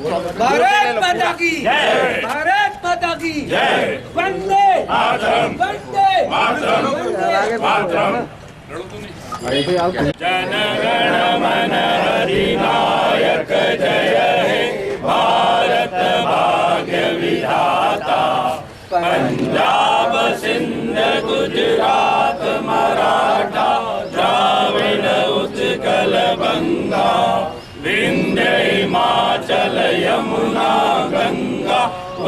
भारत माता की जय, भारत माता की जय, वंदे मातरम, वंदे मातरम, मातरम। जन गण मन अधिनायक जय हे भारत भाग्य विधाता, पंजाब सिंध गुजरात मराठा द्राविड़ उत्कल बंगा, विंध्य हिमाचल यमुना गंगा,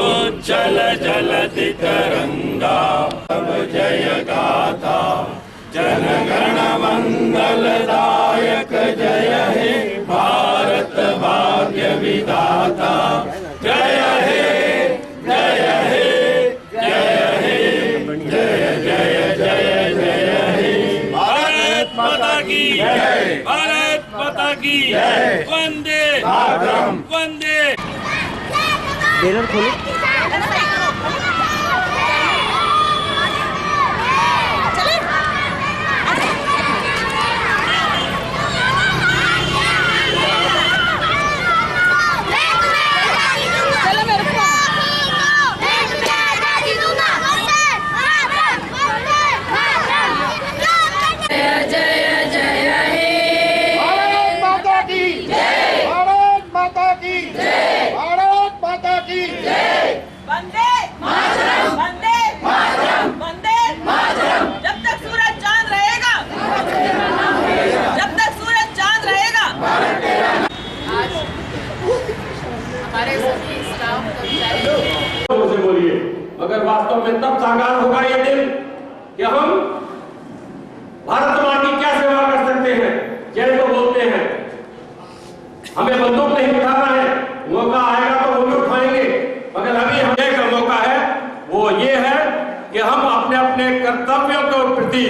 उज्जल जलधि तरंगा। अब जय गाथा जन गण मंगलदायक जय हे भारत भाग्य विधाता, जय हे जय हे जय हे जय जय जय जय हे। भारत माता की जय, भारत माता की जय, वंदे मातरम, वंदे। बैनर खोलो। मुझे बोलिए, मगर वास्तव में तब साकार होगा ये दिन कि हम भारत मां की क्या सेवा कर सकते हैं। जय तो बोलते हैं, हमें बंदूक नहीं उठाना है, मौका आएगा तो वो भी उठाएंगे, मगर अभी हमें का मौका है वो ये है कि हम अपने अपने कर्तव्यों के प्रति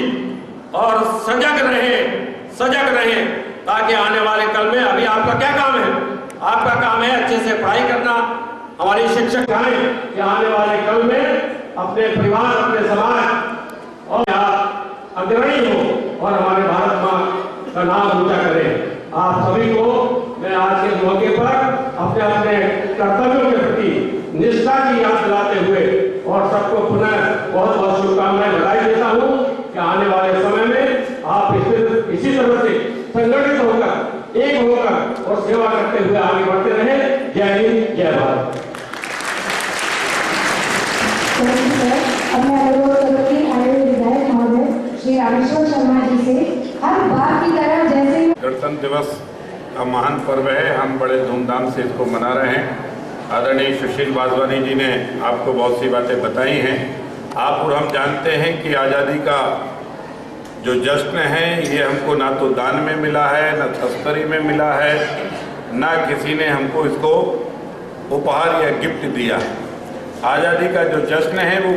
और सजग रहें ताकि आने वाले कल में, अभी आपका क्या काम है? आपका काम है अच्छे से पढ़ाई करना। हमारी शिक्षक चाहें कि आने वाले कल में अपने परिवार, अपने समाज और अग्रणी हो और हमारे भारत मां का नाम ऊंचा करें। आप सभी को मैं आज के मौके पर अपने अपने कर्तव्यों के प्रति निष्ठा की याद दिलाते हुए और सबको पुनः बहुत बहुत शुभकामनाएं, बधाई देता हूँ कि आने वाले समय में आप इसी तरह से संगठित होकर, एक होकर और सेवा करते हुए आगे बढ़ते रहे। जय हिंद, जय भारत। अपने विधायक महोदय श्री रामेश्वर शर्मा जी से हर बार की तरह जैसे गणतंत्र दिवस का महान पर्व है, हम बड़े धूमधाम से इसको मना रहे हैं। आदरणीय सुशील वाधवानी जी ने आपको बहुत सी बातें बताई हैं। आप और हम जानते हैं कि आज़ादी का जो जश्न है ये हमको ना तो दान में मिला है, ना तस्करी में मिला है, ना किसी ने हमको इसको उपहार या गिफ्ट दिया। आज़ादी का जो जश्न है वो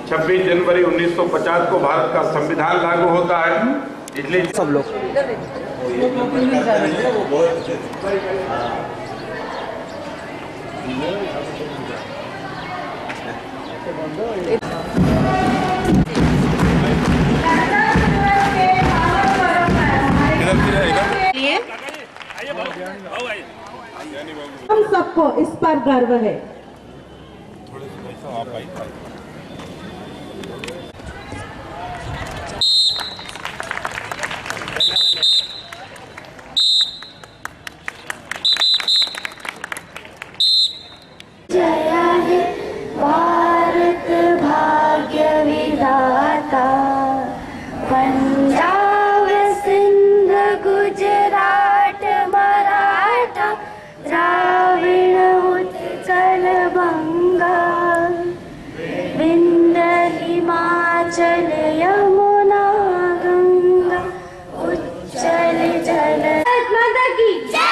26 जनवरी 1950 को भारत का संविधान लागू होता है, इसलिए सब लोग हम सबको इस पर गर्व है। भारत भाग्य विधाता, पंजाब सिंध गुजरात मराठा द्राविड़ उत्कल बंगा, विंध्य हिमाचल यमुना गंगा, उज्जल जल। भारत माता की जय,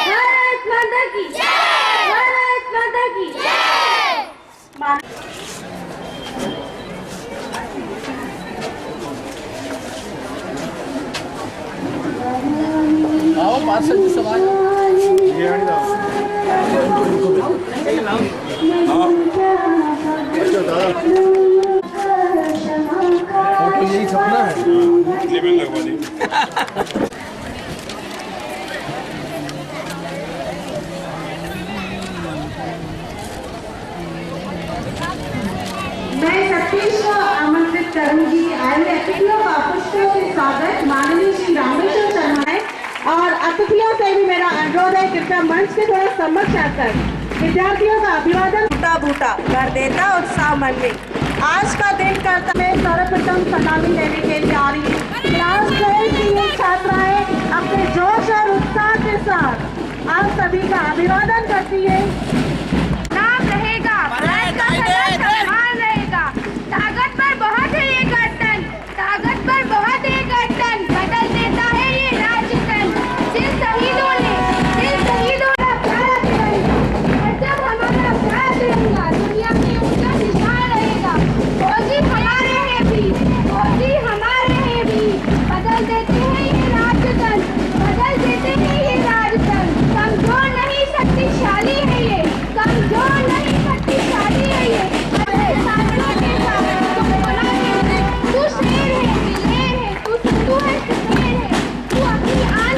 भारत माता की जय, भारत माता की जय। आओ पार्षद जी समाज फोटो यही सपना है। मैं सतीश को आमंत्रित करूंगी। आए अतिथियों का पुष्पों से स्वागत माननीय श्री रामेश्वर शर्मा है और अतिथियों से भी मेरा अनुरोध है कृपया मंच के थोड़ा समक्ष आकर विद्यार्थियों का अभिवादन बूटा बूटा कर देता उत्साह मन में। आज का दिन करता मैं सर्वप्रथम सलामी लेने के लिए आ रही हूँ। क्लास 12 की ये छात्राएं अपने जोश और उत्साह के साथ आप सभी का अभिवादन करती है। नाम रहेगा, सम्मान रहेगा, ताकत पर बहुत है ये गर्दन, ताकत पर बहुत है गर्दन, बदल देता है ये राजतन। जिन शहीदों ने प्यारा तिरंगा, और जब हमारा प्यारा तिरंगा दुनिया में ऊंचा निशान रहेगा। फौजी हमारे हैं भी, फौजी हमारे हैं भी, बदल देते हैं ये राजतन, बदल देते हैं ये राजतन। कमजोर नहीं शक्तिशाली है ये, कमजोर नहीं शक्तिशाली है ये। तू शेर है, दिलेर है, तू सिंधु है, शेर है, तू अपनी आन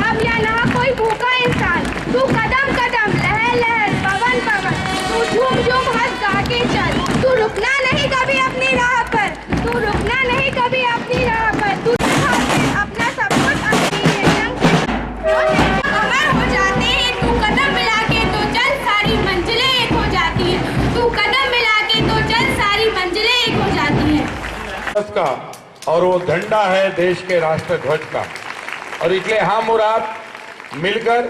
अब या ना कोई भूखा इंसान। तू कदम कदम लहर लहर पवन पवन, तू झूम झूम हंस गा के चल। तू रुकना नहीं कभी अपनी राह पर, तू रुकना नहीं कभी अपनी राह पर। तू अपना सब कुछ अपनी जंग से अमर हो जाते हैं। तू कदम मिला के तो चल सारी मंजिलें एक हो जाती है। तू कदम मिला के तो चल सारी मंजिलें एक हो जाती है। का और वो झंडा है देश के राष्ट्र ध्वज का। और इसलिए हम और आप मिलकर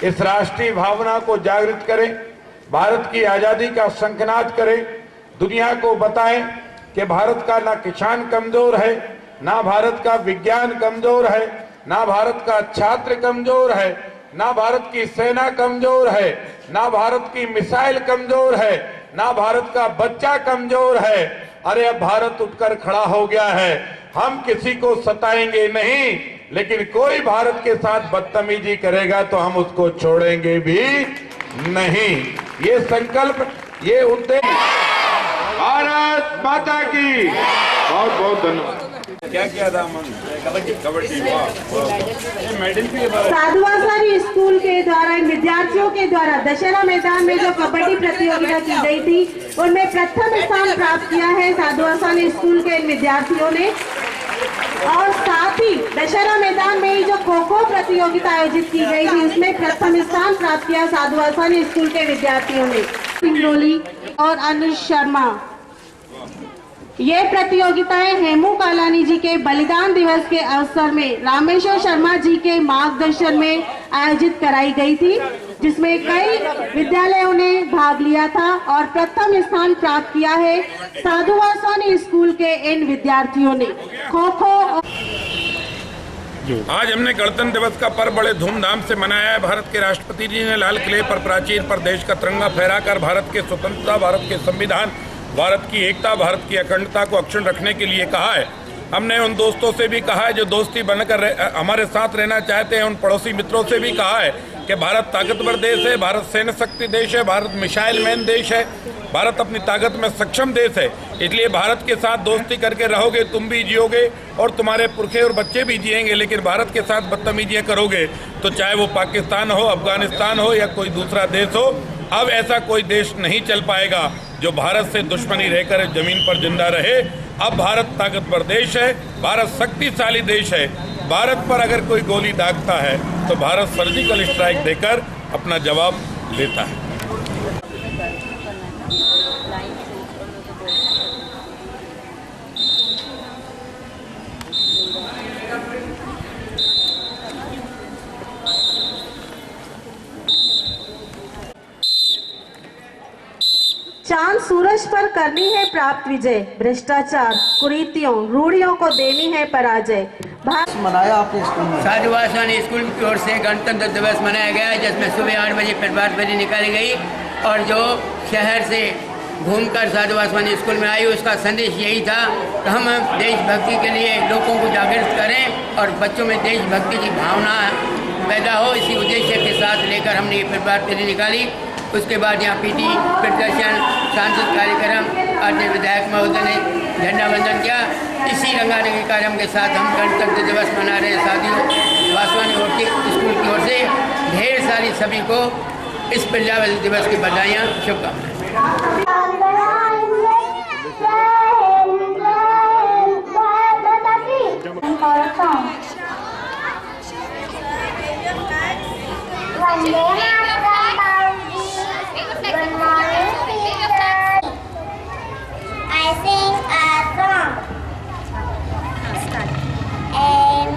इस राष्ट्रीय भावना को जागृत करें, भारत की आजादी का शंखनाद करें, दुनिया को बताएं कि भारत का ना किसान कमजोर है, ना भारत का विज्ञान कमजोर है, ना भारत का छात्र कमजोर है, ना भारत की सेना कमजोर है, ना भारत की मिसाइल कमजोर है, ना भारत का बच्चा कमजोर है। अरे अब भारत उठकर खड़ा हो गया है। हम किसी को सताएंगे नहीं, लेकिन कोई भारत के साथ बदतमीजी करेगा तो हम उसको छोड़ेंगे भी नहीं। ये संकल्प, ये उद्देश्य। भारत माता की बहुत बहुत धन्यवाद। क्या किया था कबड्डी मेडल के बारे में साधुवासवानी स्कूल के द्वारा विद्यार्थियों के द्वारा दशहरा मैदान में जो कबड्डी प्रतियोगिता की गई थी उनमें प्रथम स्थान प्राप्त किया है साधुवासवानी स्कूल के इन विद्यार्थियों ने। और साथ ही दशहरा मैदान में ही जो खो खो प्रतियोगिता आयोजित की गई थी उसमें प्रथम स्थान प्राप्त किया साधुवासवानी स्कूल के विद्यार्थियों ने। सिंगरौली और अनुज शर्मा। ये प्रतियोगिताएं हेमू कालानी जी के बलिदान दिवस के अवसर में रामेश्वर शर्मा जी के मार्गदर्शन में आयोजित कराई गई थी, जिसमें कई विद्यालयों ने भाग लिया था और प्रथम स्थान प्राप्त किया है साधुवासवानी स्कूल के इन विद्यार्थियों ने। खो खो। आज हमने गणतंत्र दिवस का पर्व बड़े धूमधाम से मनाया है। भारत के राष्ट्रपति जी ने लाल किले पर प्राचीर पर देश का तिरंगा फहराकर भारत के स्वतंत्रता, भारत के संविधान, भारत की एकता, भारत की अखंडता को अक्षुण्ण रखने के लिए कहा है। हमने उन दोस्तों से भी कहा है जो दोस्ती बनकर हमारे साथ रहना चाहते हैं। उन पड़ोसी मित्रों से भी कहा है कि भारत ताकतवर देश है, भारत सैन्य शक्ति देश है, भारत मिसाइल मैन देश है, भारत अपनी ताकत में सक्षम देश है। इसलिए भारत के साथ दोस्ती करके रहोगे, तुम भी जियोगे और तुम्हारे पुरखे और बच्चे भी जिएंगे। लेकिन भारत के साथ बदतमीजियाँ करोगे तो चाहे वो पाकिस्तान हो, अफगानिस्तान हो या कोई दूसरा देश हो, अब ऐसा कोई देश नहीं चल पाएगा जो भारत से दुश्मनी रहकर जमीन पर जिंदा रहे। अब भारत ताकतवर देश है, भारत शक्तिशाली देश है। भारत पर अगर कोई गोली दागता है तो भारत सर्जिकल स्ट्राइक देकर अपना जवाब लेता है। चांद सूरज पर करनी है प्राप्त विजय, भ्रष्टाचार कुरीतियों रूढ़ियों को देनी है पराजय। मनाया आपने स्कूल में? साधुवासवानी स्कूल की ओर से गणतंत्र दिवस मनाया गया, जिसमें सुबह 8 बजे प्रभात फेरी निकाली गई और जो शहर से घूमकर साधुवासवानी स्कूल में आई उसका संदेश यही था कि हम देशभक्ति के लिए लोगों को जागृत करें और बच्चों में देशभक्ति की भावना पैदा हो, इसी उद्देश्य के साथ लेकर हमने ये प्रभात फेरी निकाली। उसके बाद यहाँ पीटी प्रदर्शन, सांस्कृतिक कार्यक्रम, आदरणीय विधायक महोदय ने झंडा वंदन किया। इसी रंगाने के कार्यक्रम के साथ हम गणतंत्र दिवस मना रहे साथियों। वासवानी स्कूल की ओर से ढेर सारी सभी को इस प्रजातंत्र दिवस की बधाइयाँ, शुभकामनाएं। I sing a song.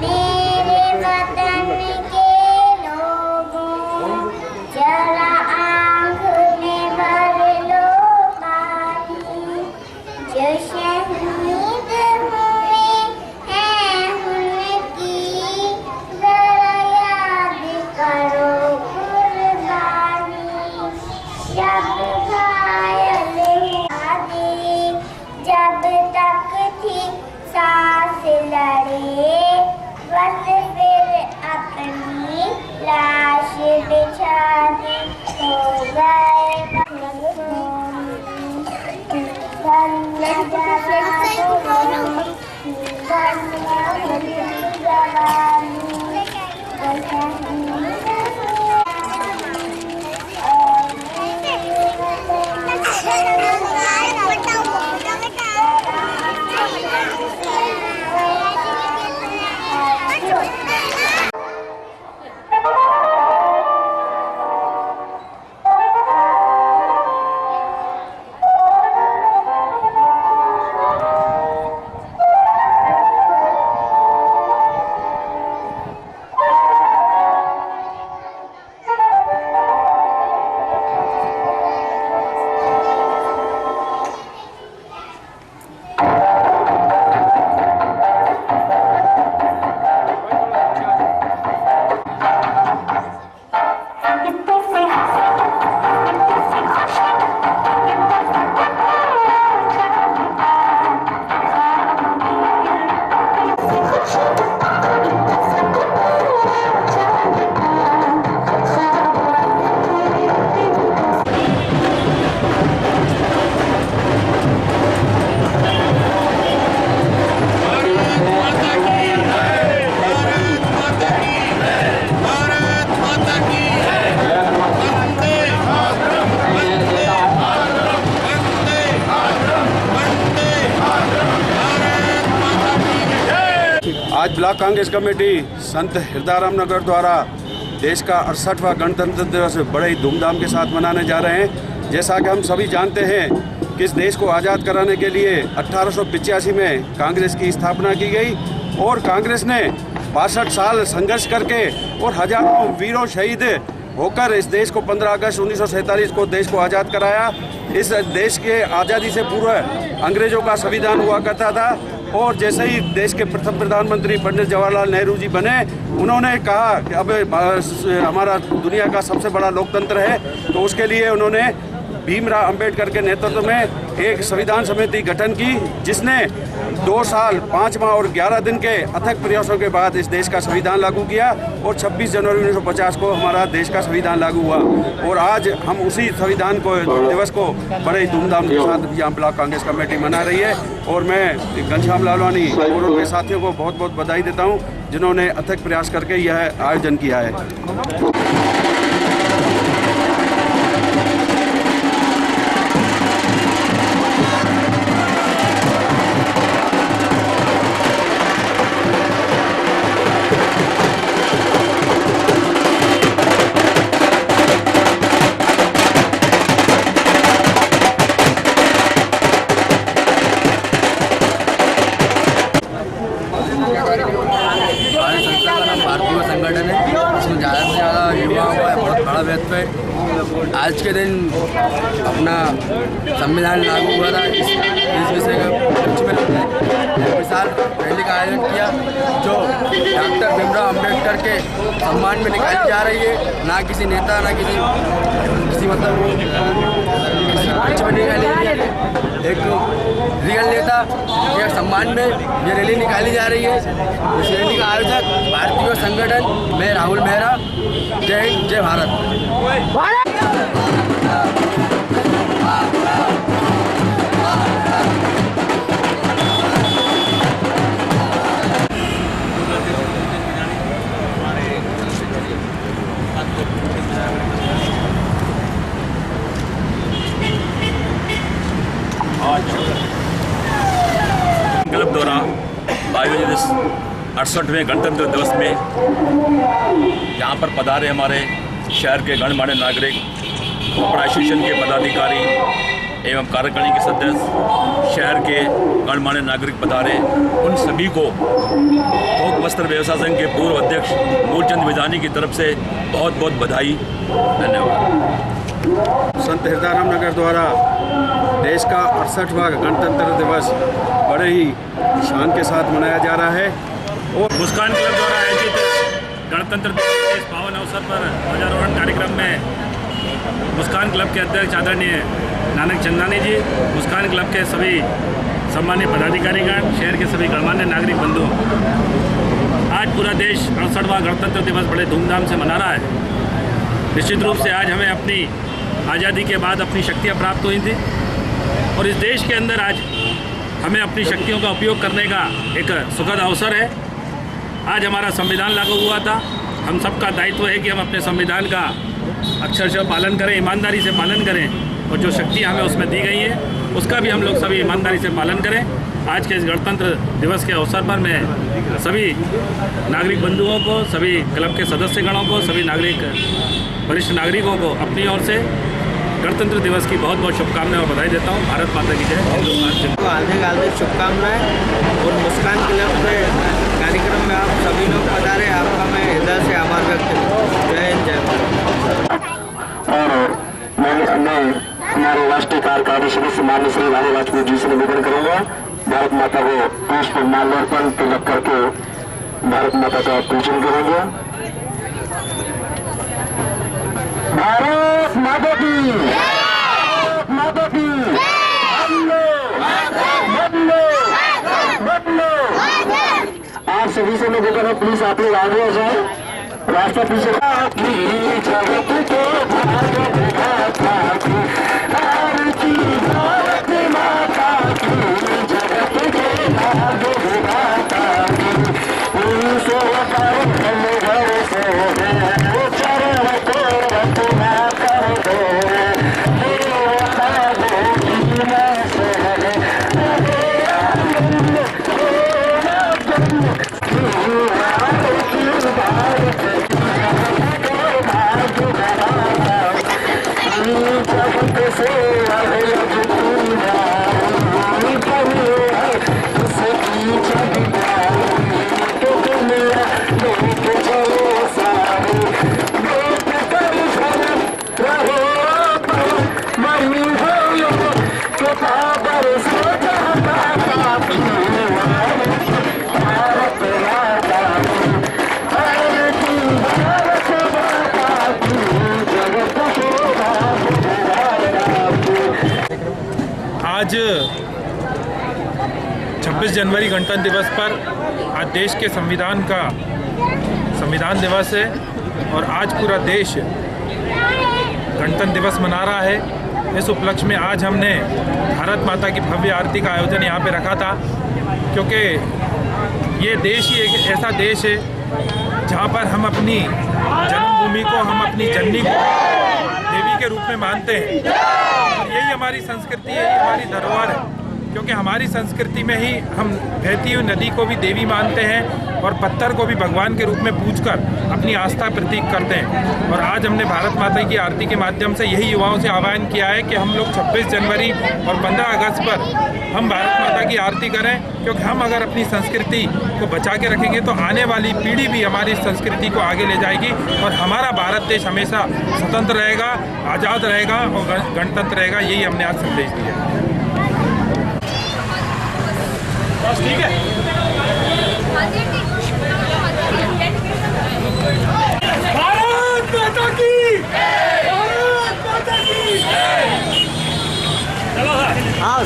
मेरे वतन के लोगों, जरा आँख में भर लो पानी। जो शहीद हुए हैं उनकी जरा याद करो कुर्बानी। जब घायल आदि जब तक थी सांस लड़े, बस फिर अपनी लाश बिछा दी, हो गए आज ब्लॉक कांग्रेस कमेटी संत हृदयराम नगर द्वारा देश का 68वां गणतंत्र दिवस बड़े ही धूमधाम के साथ मनाने जा रहे हैं। जैसा कि हम सभी जानते हैं कि इस देश को आज़ाद कराने के लिए 1885 में कांग्रेस की स्थापना की गई और कांग्रेस ने 62 साल संघर्ष करके और हजारों वीरों शहीद होकर इस देश को 15 अगस्त 1947 को देश को आज़ाद कराया। इस देश के आज़ादी से पूर्व अंग्रेज़ों का संविधान हुआ करता था और जैसे ही देश के प्रथम प्रधानमंत्री पंडित जवाहरलाल नेहरू जी बने, उन्होंने कहा कि अब हमारा दुनिया का सबसे बड़ा लोकतंत्र है, तो उसके लिए उन्होंने भीमराव अंबेडकर के नेतृत्व में एक संविधान समिति गठन की, जिसने 2 साल 5 माह और 11 दिन के अथक प्रयासों के बाद इस देश का संविधान लागू किया और 26 जनवरी 1950 को हमारा देश का संविधान लागू हुआ। और आज हम उसी संविधान को दिवस को बड़े धूमधाम के साथ यहाँ ब्लॉक कांग्रेस कमेटी मना रही है और मैं घनश्याम लालवानी और उनके साथियों को बहुत बहुत बधाई देता हूँ, जिन्होंने अथक प्रयास करके यह आयोजन किया है। भारतीय संगठन है, इसमें ज़्यादा से ज़्यादा युवाओं का बहुत बड़ा महत्व है। आज के दिन अपना संविधान लागू हुआ था, इस विषय में विशाल रैली का आयोजन किया, जो डॉक्टर भीमराव अंबेडकर के सम्मान में निकाली जा रही है। ना किसी नेता, ना किसी मतलब कुछ बनने का नहीं है। एक रियल नेता के सम्मान में ये रैली निकाली जा रही है। इस रैली का आयोजक भारतीय संगठन में राहुल मेहरा। जय हिंद, जय भारत। क्लब द्वारा आयोजित इस 68वें गणतंत्र दिवस में यहाँ पर पधारे हमारे शहर के गणमान्य नागरिक, कपड़ा एसोसिएशन के पदाधिकारी एवं कार्यकारिणी के सदस्य, शहर के गणमान्य नागरिक पधारे, उन सभी को थोक वस्त्र व्यवसाय संघ के पूर्व अध्यक्ष मूलचंद विधानी की तरफ से बहुत बहुत बधाई। धन्यवाद। संत हिरदाराम नगर द्वारा देश का 68वां गणतंत्र दिवस बड़े ही शान के साथ मनाया जा रहा है। और मुस्कान क्लब द्वारा आयोजित गणतंत्र दिवस के इस पावन अवसर पर ध्वजारोहण कार्यक्रम में मुस्कान क्लब के अध्यक्ष आदरणीय नानक चंदानी जी, मुस्कान क्लब के सभी सम्मान्य पदाधिकारीगण, शहर के सभी गणमान्य नागरिक बंधु, आज पूरा देश 68वां गणतंत्र दिवस बड़े धूमधाम से मना रहा है। निश्चित रूप से आज हमें अपनी आज़ादी के बाद अपनी शक्तियाँ प्राप्त हुई थी और इस देश के अंदर आज हमें अपनी शक्तियों का उपयोग करने का एक सुखद अवसर है। आज हमारा संविधान लागू हुआ था। हम सबका दायित्व है कि हम अपने संविधान का अक्षरशः पालन करें, ईमानदारी से पालन करें और जो शक्तियाँ हमें उसमें दी गई हैं उसका भी हम लोग सभी ईमानदारी से पालन करें। आज के इस गणतंत्र दिवस के अवसर पर मैं सभी नागरिक बंधुओं को, सभी क्लब के सदस्यगणों को, सभी वरिष्ठ नागरिकों को अपनी ओर से गणतंत्र दिवस की बहुत बहुत शुभकामनाएं और बधाई देता हूँ। भारत माता की जय। हिंदुस्तान हार्दिक शुभकामनाएं। और मुस्कान क्लब के कार्यक्रम में आप सभी लोग पधारे, आपका मैं हृदय से आभार व्यक्त करता हूँ। जय हिंद, जय भारत। और मैं हमारे राष्ट्रीय कार्यकारिणी सदस्य माननीय श्री राहुल वाजपेयी जी से निवेदन करूँगा, भारत माता को पुष्प माल्यार्पण तिलक करके भारत माता का पूजन करेंगे। भारत माता की, भारत माता की, आप सभी से निवेदन है, प्लीज आप लोग आगे आ जाए। राष्ट्रपति से आज 26 जनवरी गणतंत्र दिवस पर आज देश के संविधान दिवस है और आज पूरा देश गणतंत्र दिवस मना रहा है। इस उपलक्ष्य में आज हमने भारत माता की भव्य आरती का आयोजन यहाँ पे रखा था, क्योंकि ये देश ही एक ऐसा देश है जहाँ पर हम अपनी जन्मभूमि को, हम अपनी जननी को देवी के रूप में मानते हैं। और यही हमारी संस्कृति है, यही हमारी धरोहर है, क्योंकि हमारी संस्कृति में ही हम बहती हुई नदी को भी देवी मानते हैं और पत्थर को भी भगवान के रूप में पूजकर अपनी आस्था प्रतीक करते हैं। और आज हमने भारत माता की आरती के माध्यम से यही युवाओं से आह्वान किया है कि हम लोग 26 जनवरी और 15 अगस्त पर हम भारत माता की आरती करें, क्योंकि हम अगर अपनी संस्कृति को बचा के रखेंगे तो आने वाली पीढ़ी भी हमारी संस्कृति को आगे ले जाएगी और हमारा भारत देश हमेशा स्वतंत्र रहेगा, आज़ाद रहेगा और गणतंत्र रहेगा। यही हमने आज संदेश दिया। ठीक है। भारत माता की, भारत माता की। हाँ।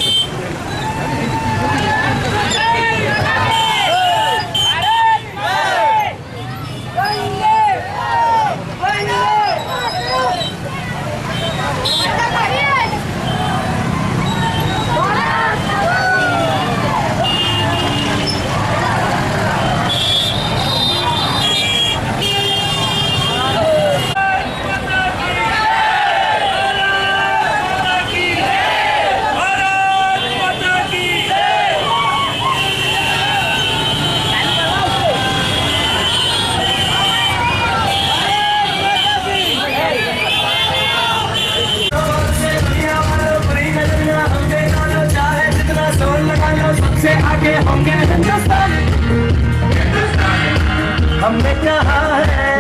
कहाँ है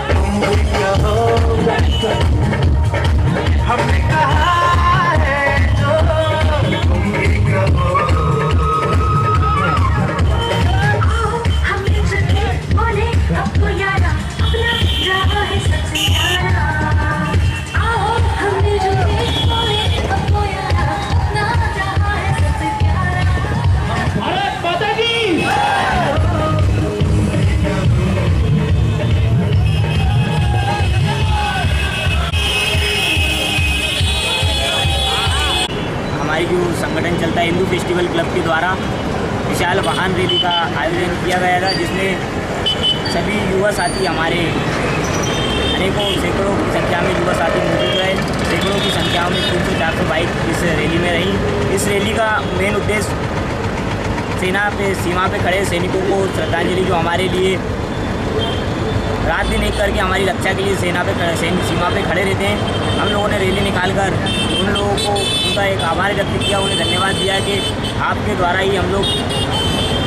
तुम भी कहो, हमने कहा है जो तुम भी कहो। हमने चले बोले अब तो यारा अपना रहा है सबसे प्यारा। आओ हमने चले बोले अब तो यारा अपना रहा है सबसे प्यारा। भारत माता की हमारी जो संगठन चलता है हिंदू फेस्टिवल क्लब के द्वारा विशाल वाहन रैली का आयोजन किया गया था, जिसमें सभी युवा साथी हमारे अनेकों सैकड़ों की संख्या में युवा साथी मौजूद रहे। सैकड़ों की संख्या में 300-400 बाइक इस रैली में रही। इस रैली का मेन उद्देश्य सीमा पे खड़े सैनिकों को श्रद्धांजलि, जो हमारे लिए रात दिन एक करके हमारी रक्षा के लिए सीमा पे खड़े रहते हैं। हम लोगों ने रैली निकालकर उन लोगों को उनका एक आभार व्यक्त किया, उन्हें धन्यवाद दिया कि आपके द्वारा ही हम लोग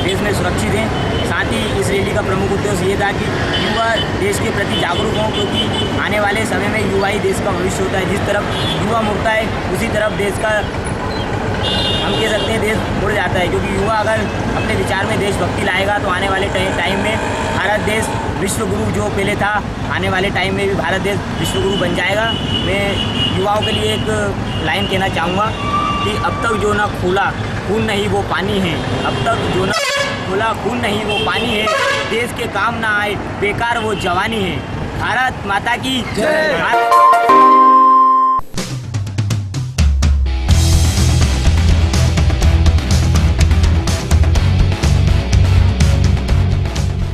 देश में सुरक्षित हैं। साथ ही इस रैली का प्रमुख उद्देश्य ये था कि युवा देश के प्रति जागरूक हों, क्योंकि आने वाले समय में युवा ही देश का भविष्य होता है। जिस तरफ युवा मुड़ता है उसी तरफ देश का, हम कह सकते हैं, देश मुड़ जाता है। क्योंकि युवा अगर अपने विचार में देशभक्ति लाएगा तो आने वाले टाइम में भारत देश विश्व गुरु जो पहले था, आने वाले टाइम में भी भारत देश विश्व गुरु बन जाएगा। मैं युवाओं के लिए एक लाइन कहना चाहूँगा कि अब तक जो ना खोला खून नहीं वो पानी है, अब तक जो ना खोला खून नहीं वो पानी है, देश के काम ना आए बेकार वो जवानी है। भारत माता की जय।